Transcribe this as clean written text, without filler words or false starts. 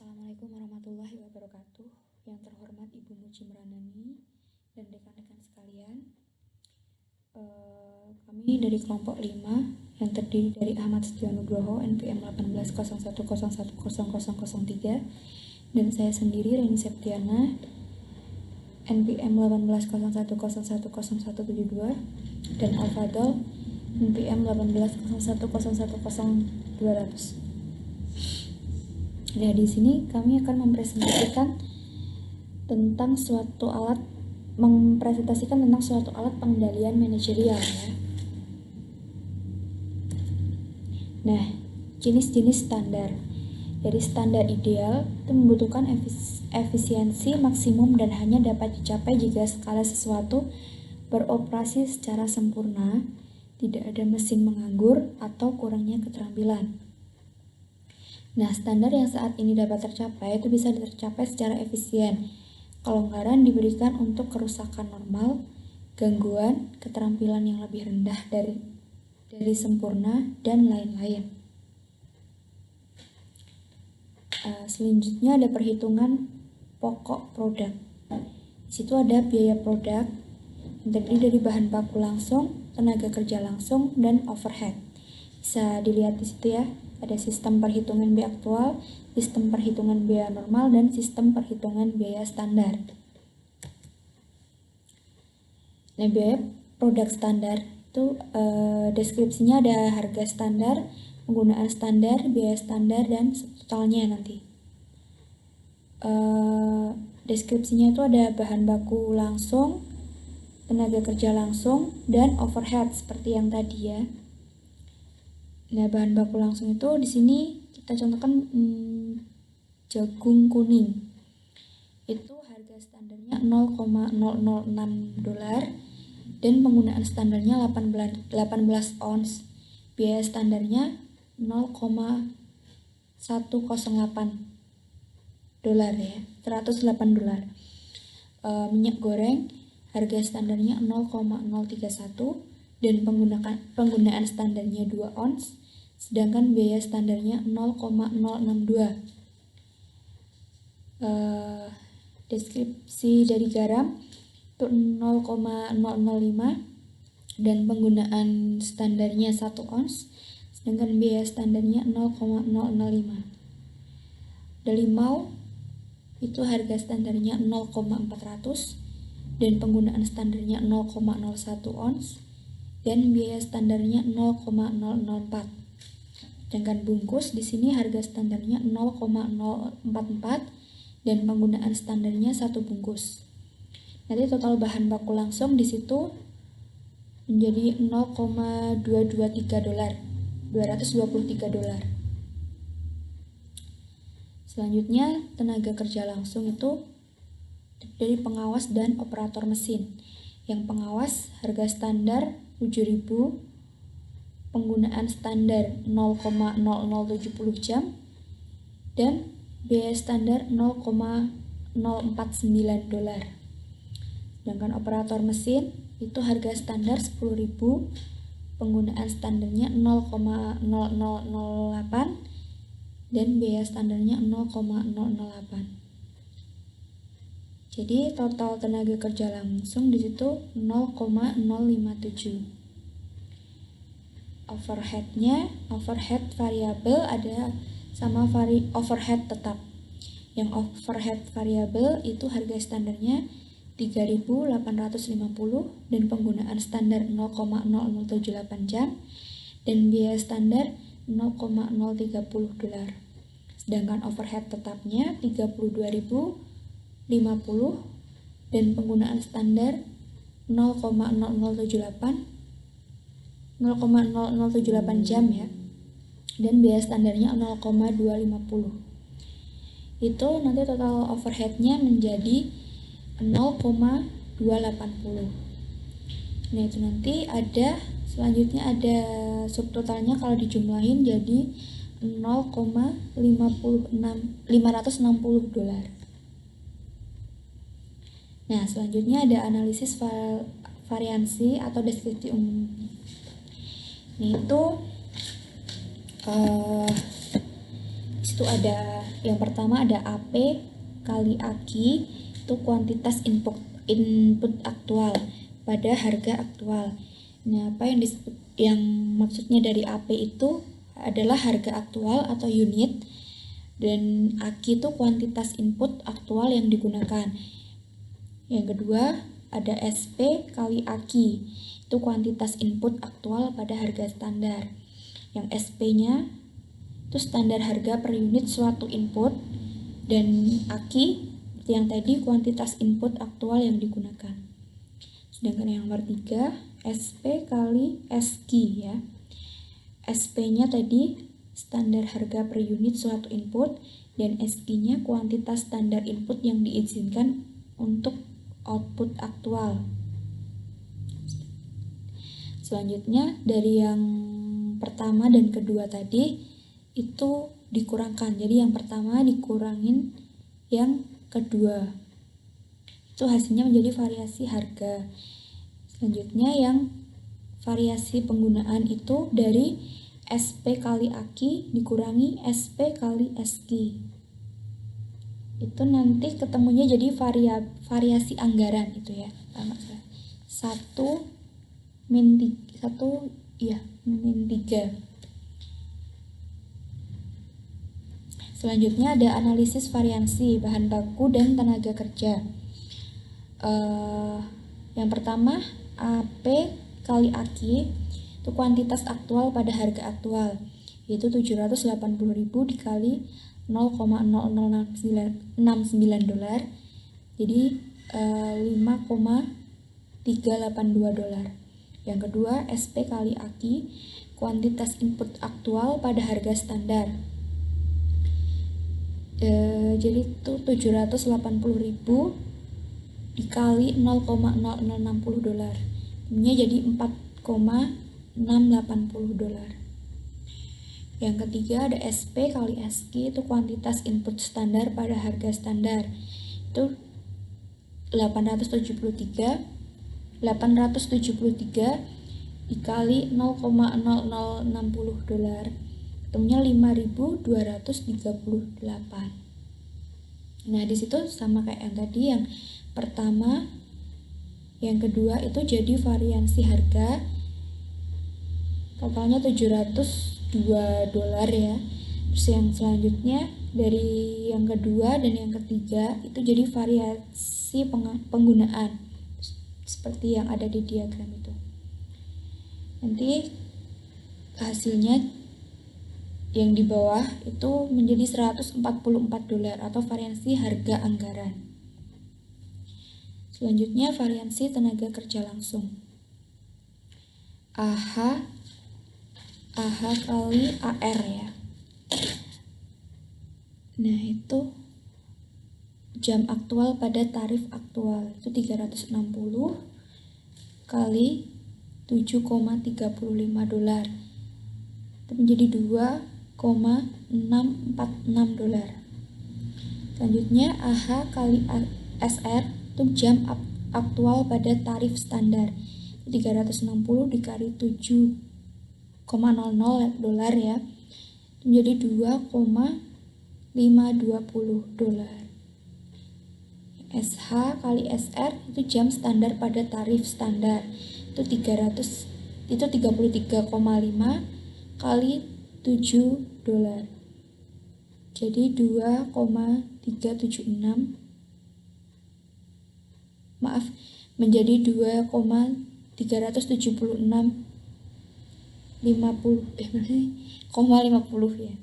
Assalamualaikum warahmatullahi wabarakatuh. Yang terhormat Ibu Muci Meranani dan rekan-rekan sekalian, kami dari kelompok 5 yang terdiri dari Ahmad Setionugroho NPM 1801100003 dan saya sendiri Reni Septiana NPM 1801101072 dan Al-Fadl NPM 180110100200. Nah, di sini kami akan mempresentasikan tentang suatu alat pengendalian manajerial ya. Nah, jenis-jenis standar. Dari standar ideal itu membutuhkan efisiensi maksimum dan hanya dapat dicapai jika skala sesuatu beroperasi secara sempurna, tidak ada mesin menganggur atau kurangnya keterampilan. Nah, standar yang saat ini dapat tercapai itu bisa tercapai secara efisien. Kelonggaran diberikan untuk kerusakan normal, gangguan, keterampilan yang lebih rendah dari sempurna, dan lain-lain. Selanjutnya ada perhitungan pokok produk. Di situ ada biaya produk yang terdiri dari bahan baku langsung, tenaga kerja langsung, dan overhead. Bisa dilihat di situ ya. Ada sistem perhitungan biaya aktual, sistem perhitungan biaya normal, dan sistem perhitungan biaya standar. Nah, biaya produk standar itu deskripsinya ada harga standar, penggunaan standar, biaya standar, dan totalnya nanti. Deskripsinya itu ada bahan baku langsung, tenaga kerja langsung, dan overhead seperti yang tadi ya. Nah, bahan baku langsung itu di sini kita contohkan jagung kuning. Itu harga standarnya $0,006 dan penggunaan standarnya 18 ons. Biaya standarnya $0,108 ya, $108. Minyak goreng harga standarnya 0,031 dan penggunaan standarnya 2 ons, sedangkan biaya standarnya 0,062. Deskripsi dari garam itu 0,005 dan penggunaan standarnya 1 ons, sedangkan biaya standarnya 0,005. Limau itu harga standarnya 0,400 dan penggunaan standarnya 0,01 ons dan biaya standarnya 0,004. Sedangkan bungkus di sini harga standarnya 0,044 dan penggunaan standarnya 1 bungkus. Nanti total bahan baku langsung di situ menjadi $223. Selanjutnya, tenaga kerja langsung itu dari pengawas dan operator mesin. Yang pengawas harga standar 7.000, penggunaan standar 0,0070 jam, dan biaya standar $0,049. Sedangkan operator mesin itu harga standar 10.000, penggunaan standarnya 0,0008 dan biaya standarnya 0,008. Jadi total tenaga kerja langsung di situ 0,057. Overhead variabel ada sama overhead tetap. Yang overhead variabel itu harga standarnya 3.850 dan penggunaan standar 0,0078 jam dan biaya standar $0,030. Sedangkan overhead tetapnya 32.050 dan penggunaan standar 0,0078 jam ya, dan biaya standarnya 0,250. Itu nanti total overheadnya menjadi 0,280. Nah, itu nanti selanjutnya ada subtotalnya kalau dijumlahin jadi $0,560. Nah, selanjutnya ada analisis variansi atau deskripsi umum. Nah, itu ada Yang pertama ada AP kali AQ, itu kuantitas input aktual pada harga aktual. Nah, apa yang maksudnya dari AP itu adalah harga aktual atau unit, dan AQ itu kuantitas input aktual yang digunakan. Yang kedua ada SP kali AQ, itu kuantitas input aktual pada harga standar. Yang SP-nya itu standar harga per unit suatu input, dan AQ yang tadi kuantitas input aktual yang digunakan. Sedangkan yang nomor 3 SP kali SQ ya. SP-nya tadi standar harga per unit suatu input, dan SQ-nya kuantitas standar input yang diizinkan untuk output aktual. Selanjutnya dari yang pertama dan kedua tadi itu dikurangkan. Jadi yang pertama dikurangin yang kedua. Itu hasilnya menjadi variasi harga. Selanjutnya yang variasi penggunaan itu dari SP kali AQ dikurangi SP kali SQ. Itu nanti ketemunya jadi variasi anggaran itu ya. 1 min 3. Selanjutnya ada analisis variansi bahan baku dan tenaga kerja. Yang pertama AP kali AQ itu kuantitas aktual pada harga aktual, yaitu 780.000 dikali 0,0069 dolar, jadi $5,382. Yang kedua SP kali AQ kuantitas input aktual pada harga standar, jadi itu 780.000 dikali 0,0060 dolar, ini jadi 4,680 dolar. Yang ketiga ada SP kali SQ, itu kuantitas input standar pada harga standar, itu 873 dikali 0,0060 dolar, temunya 5.238. Nah, di situ sama kayak yang tadi, yang pertama, yang kedua itu jadi variansi harga, totalnya 702 dolar ya. Terus yang selanjutnya dari yang kedua dan yang ketiga itu jadi variasi penggunaan, seperti yang ada di diagram itu. Nanti hasilnya yang di bawah itu menjadi 144 dolar atau variansi harga anggaran. Selanjutnya variansi tenaga kerja langsung. AH kali AR ya. Nah, itu jam aktual pada tarif aktual, itu 360 kali 7,35 dolar, itu menjadi 2,646 dolar. Selanjutnya AH kali SR itu jam aktual pada tarif standar, 360 dikali 7,00 dolar ya, menjadi 2,520 dolar. SH kali SR itu jam standar pada tarif standar, itu 33,5 kali 7 dolar, jadi 2,376, menjadi 2,376,50 ya.